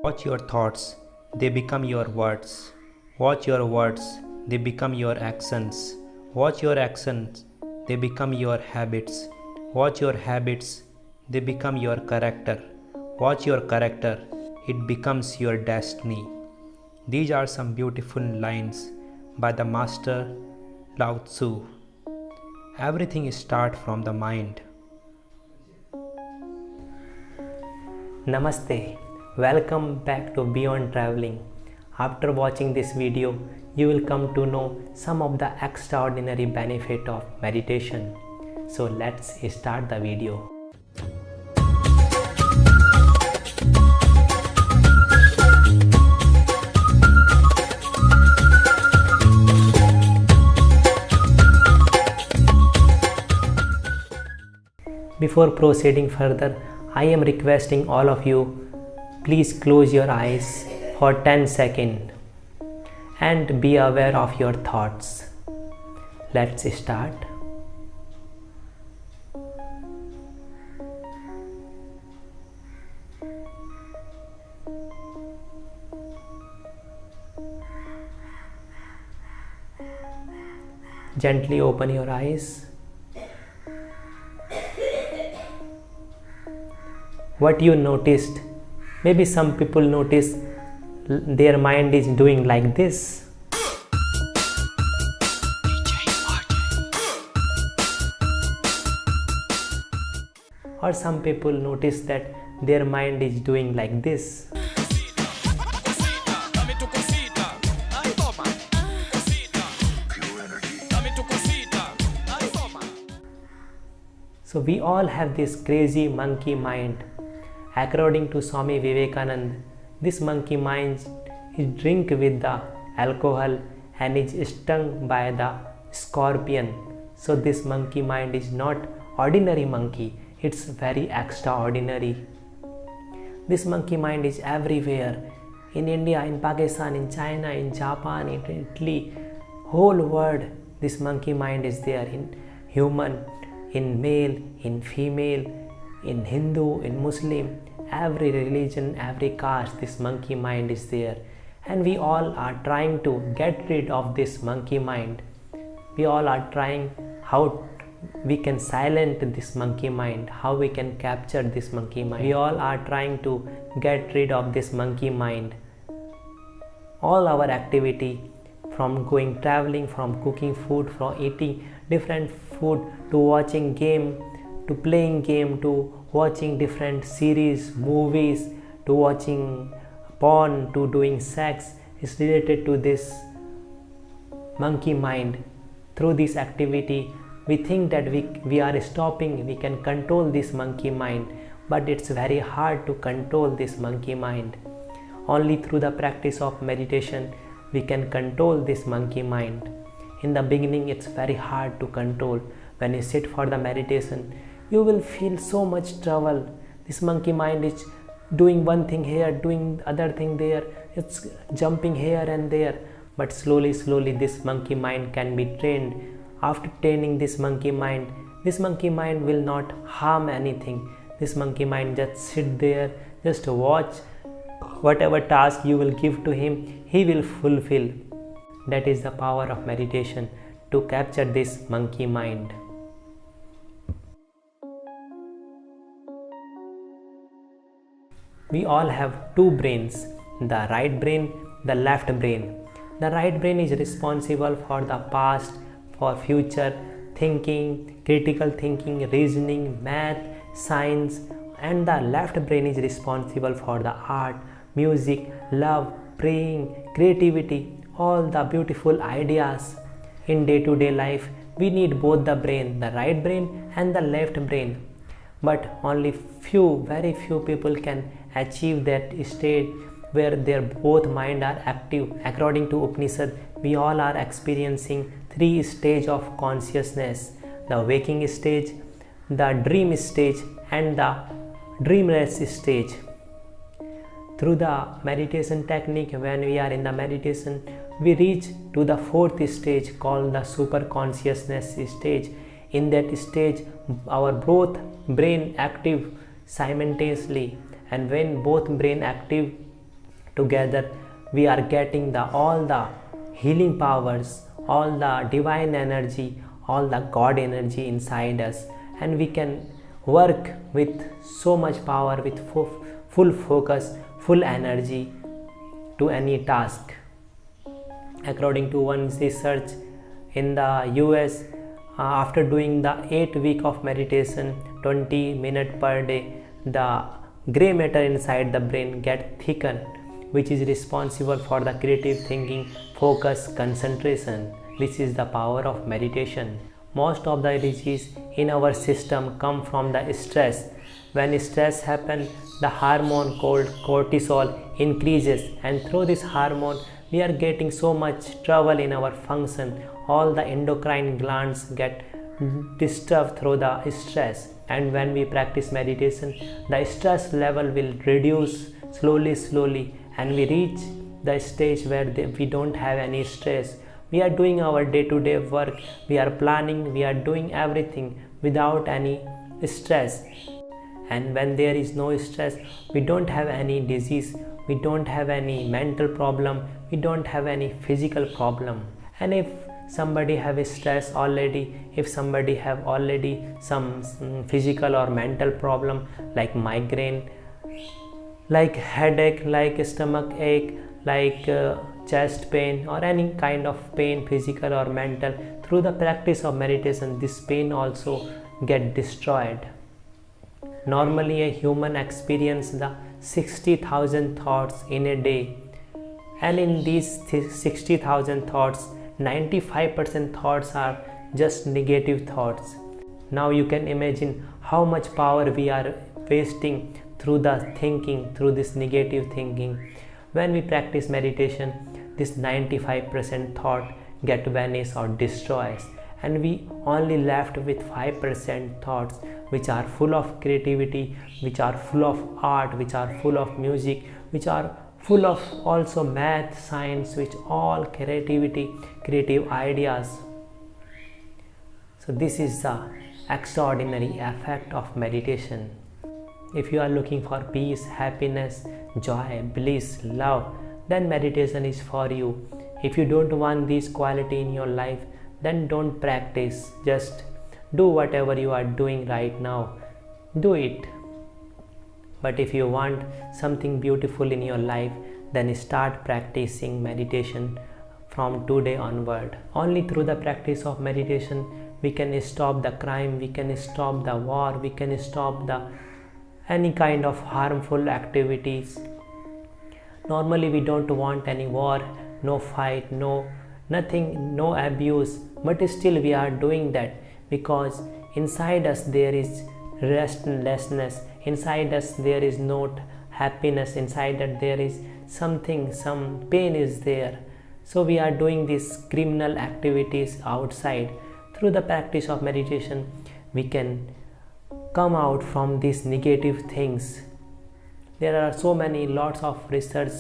Watch your thoughts, they become your words. Watch your words, they become your actions. Watch your actions, they become your habits. Watch your habits, they become your character. Watch your character, it becomes your destiny. These are some beautiful lines by the master Lao Tzu. Everything starts from the mind. Namaste, welcome back to Beyond Traveling. After watching this video, you will come to know some of the extraordinary benefit of meditation. So let's start the video. Before proceeding further, I am requesting all of you, please close your eyes for 10 seconds and be aware of your thoughts. Let's start. Gently open your eyes. What you noticed? Maybe some people notice their mind is doing like this. Or some people notice that their mind is doing like this. So we all have this crazy monkey mind. According to Swami Vivekananda, this monkey mind is drink with the alcohol and is stung by the scorpion. So this monkey mind is not ordinary monkey, it's very extraordinary. This monkey mind is everywhere. In India, in Pakistan, in China, in Japan, in Italy, whole world, this monkey mind is there in human, in male, in female, in Hindu, in Muslim, every religion, every caste, this monkey mind is there. And we all are trying to get rid of this monkey mind. We all are trying how we can silence this monkey mind, how we can capture this monkey mind. We all are trying to get rid of this monkey mind. All our activity, from going traveling, from cooking food, from eating different food, to watching game, to playing game, to watching different series, movies, to watching porn, to doing sex, is related to this monkey mind. Through this activity, we think that we are stopping, we can control this monkey mind, but it's very hard to control this monkey mind. Only through the practice of meditation, we can control this monkey mind. In the beginning, it's very hard to control. When you sit for the meditation, you will feel so much trouble. This monkey mind is doing one thing here, doing other thing there, it's jumping here and there. But slowly, this monkey mind can be trained. After training this monkey mind will not harm anything. This monkey mind just sit there, just watch. Whatever task you will give to him, he will fulfill. That is the power of meditation, to capture this monkey mind. We all have two brains, the right brain, the left brain. The right brain is responsible for the past, for future, thinking, critical thinking, reasoning, math, science, and the left brain is responsible for the art, music, love, praying, creativity, all the beautiful ideas. In day-to-day life, we need both the brain, the right brain and the left brain. But only very few people can achieve that state where their both mind are active. According to Upanishad, we all are experiencing three stages of consciousness: the waking stage, the dream stage, and the dreamless stage. Through the meditation technique, when we are in the meditation, we reach to the fourth stage called the super consciousness stage. In that stage, our both brain active simultaneously, and when both brain active Together we are getting all the healing powers, all the divine energy, all the God energy inside us, and we can work with so much power, with full focus, full energy to any task. According to one research in the US, after doing the 8 week of meditation, 20 minutes per day, the gray matter inside the brain get thickened, which is responsible for the creative thinking, focus, concentration. This is the power of meditation. Most of the disease in our system come from the stress. When stress happens, the hormone called cortisol increases, and through this hormone we are getting so much trouble in our function. All the endocrine glands get disturbed through the stress, and when we practice meditation, the stress level will reduce slowly, and we reach the stage where we don't have any stress. We are doing our day-to-day work, we are planning, we are doing everything without any stress. And when there is no stress, we don't have any disease, we don't have any mental problem, we don't have any physical problem. And if somebody have stress already, if somebody have already some physical or mental problem like migraine, like headache, like stomach ache, like chest pain, or any kind of pain, physical or mental, through the practice of meditation, this pain also get destroyed. Normally a human experiences the 60,000 thoughts in a day, and in these 60,000 thoughts, 95% thoughts are just negative thoughts. Now you can imagine how much power we are wasting through the thinking, through this negative thinking. When we practice meditation, this 95% thought get vanished or destroys, and we only left with 5% thoughts which are full of creativity, which are full of art, which are full of music, which are full of also math, science, which all creativity, creative ideas. So this is the extraordinary effect of meditation. If you are looking for peace, happiness, joy, bliss, love, then meditation is for you. If you don't want this quality in your life, then don't practice. Just do whatever you are doing right now. Do it. But if you want something beautiful in your life, then start practicing meditation from today onward. Only through the practice of meditation we can stop the crime, we can stop the war, we can stop any kind of harmful activities. Normally we don't want any war, no fight, nothing, no abuse, but still we are doing that because inside us there is restlessness, inside us there is not happiness, inside us there is something, some pain is there. So we are doing these criminal activities outside. Through the practice of meditation we can come out from these negative things. There are so many lots of research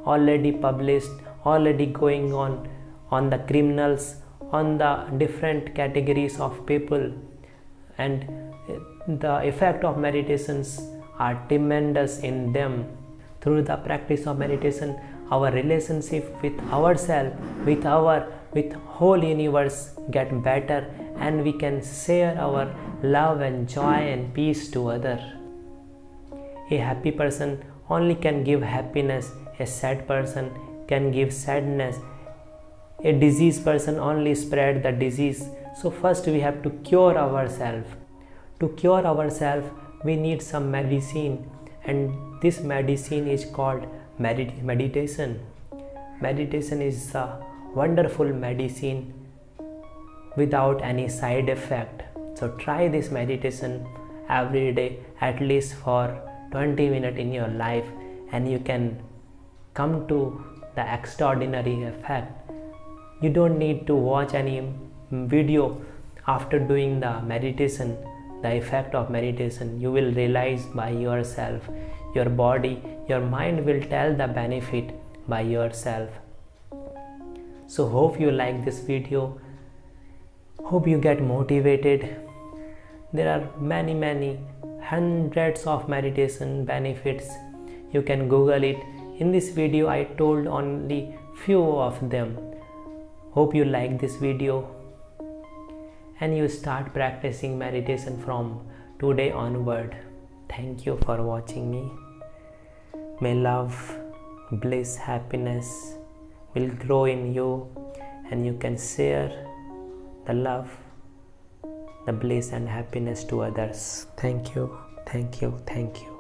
already published, already going on the criminals, on the different categories of people, and the effect of meditations are tremendous in them. Through the practice of meditation, our relationship with ourselves, with whole universe get better, and we can share our love and joy and peace to others. A happy person only can give happiness, a sad person can give sadness, a diseased person only spread the disease. So first we have to cure ourselves. To cure ourselves we need some medicine, and this medicine is called meditation. Meditation is a wonderful medicine without any side effect. So try this meditation every day, at least for 20 minutes in your life, and you can come to the extraordinary effect. You don't need to watch any video after doing the meditation, the effect of meditation. You will realize by yourself. Your body, your mind will tell the benefit by yourself. So hope you like this video. Hope you get motivated. There are many hundreds of meditation benefits. You can Google it. In this video I told only few of them. Hope you like this video and you start practicing meditation from today onward. Thank you for watching me. May love, bliss, happiness will grow in you and you can share the love, the bliss and happiness to others. Thank you, thank you, thank you.